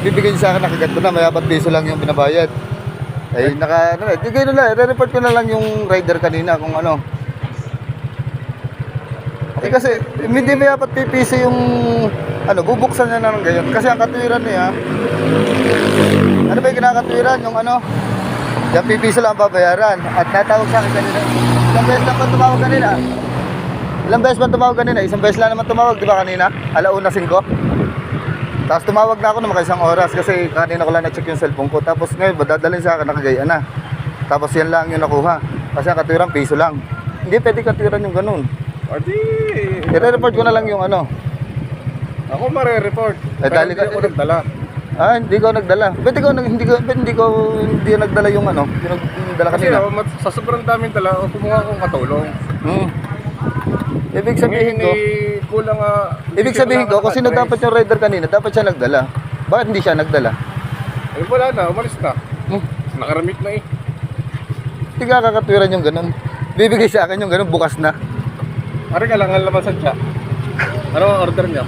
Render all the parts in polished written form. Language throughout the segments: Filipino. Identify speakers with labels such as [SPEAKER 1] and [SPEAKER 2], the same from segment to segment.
[SPEAKER 1] bibigay niyo sa akin, nakagat ko na, may 4 piso lang yung binabayad. Ay, bigay nila, re-report ko na lang yung rider kanina kung ano. Eh kasi, hindi may 4 piso yung, bubuksan niya na ng gayon. Kasi ang katwiran niya, ano ba yung kinakatwiran? Yung yung pipiso lang ang babayaran. At natawag sa akin kanina. Ilang beses lang ba tumawag kanina? Ilang beses ba tumawag kanina? Isang beses lang naman tumawag, di ba kanina? 1:05. Tapos tumawag na ako na mga 1 oras kasi kanina ko lang na-check yung cellphone ko. Tapos ngayon, dadalhin sa akin, nakagaya na. Tapos yan lang yung nakuha. Kasi ang katwiran, piso lang. Hindi pwede katwiran yung ganun.
[SPEAKER 2] Adi,
[SPEAKER 1] I-report ko na lang yung
[SPEAKER 2] ako mare-report.
[SPEAKER 1] Eh,
[SPEAKER 2] Pero
[SPEAKER 1] dali
[SPEAKER 2] hindi
[SPEAKER 1] ka-
[SPEAKER 2] ako nagdala.
[SPEAKER 1] Hindi ko nagdala. Ba't hindi nagdala yung yung nagdala
[SPEAKER 2] Kasi
[SPEAKER 1] kanina?
[SPEAKER 2] sa sobrang daming dala, kumuha akong katulong.
[SPEAKER 1] Ibig sabihin ko,
[SPEAKER 2] Kulang
[SPEAKER 1] ibig sabihin ko, kung sino dapat yung rider kanina, dapat siya nagdala. Bakit hindi siya nagdala?
[SPEAKER 2] Eh wala na, umalis na.
[SPEAKER 1] Hmm.
[SPEAKER 2] Nakaramit na eh.
[SPEAKER 1] Hindi ka kakatwiran yung ganun. Bibigay sa akin yung ganun, bukas na.
[SPEAKER 2] Ari kailangan labasan siya. Ano ang order niya?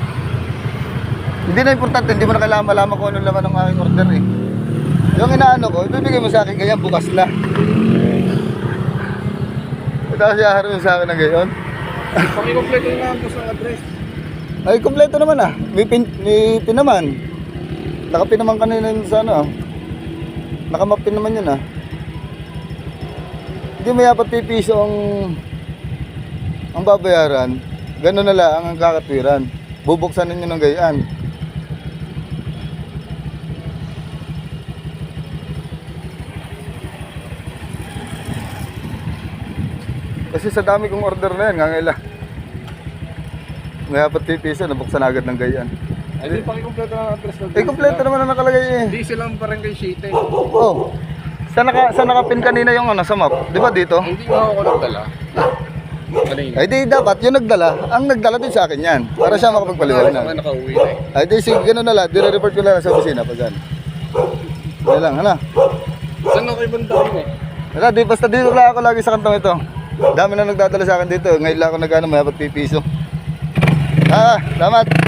[SPEAKER 1] Hindi na importante, hindi mo na kailangan malaman kung anong laman ng aking order eh. Yung inaano ko, ibibigay mo sa akin ganyan, bukas na. Ito siya harap sa akin na gayon.
[SPEAKER 2] Pakikompleto na ang gusto ng address.
[SPEAKER 1] Ay, kompleto naman ah. May pin naman. Nakapin naman kanina yun sa nakamapin naman yun ah. Hindi may 4 piso ang babayaran. Ganun na lang ang kakatwiran. Bubuksan ninyo ng gayaan. Kasi sa dami kong order na yan, ngangila. May 4 piso, nabuksan agad ng gayaan.
[SPEAKER 2] Ay, di pakikompleto na ang address.
[SPEAKER 1] Eh, kompleto naman ang nakalagay eh.
[SPEAKER 2] Hindi silang barangay City.
[SPEAKER 1] Oh. Saan nakapin kanina yung sa map? Di ba dito?
[SPEAKER 2] Hindi nga ako nagdala. Kanina.
[SPEAKER 1] Ay di dapat yung nagdala. Ang nagdala din sa akin yan. Para siya makapagpaliwanag.
[SPEAKER 2] Ako nakauwi na eh.
[SPEAKER 1] Ay di sige, ganun na lang. Dire-report ko lang sa opisina pag yan. Kaya lang,
[SPEAKER 2] Saan ako ibang dami eh?
[SPEAKER 1] Basta dito lang ako lagi sa kantong ito. Dami na nagdadala sa akin dito. Ngayon lang ako may 4 piso. Salamat.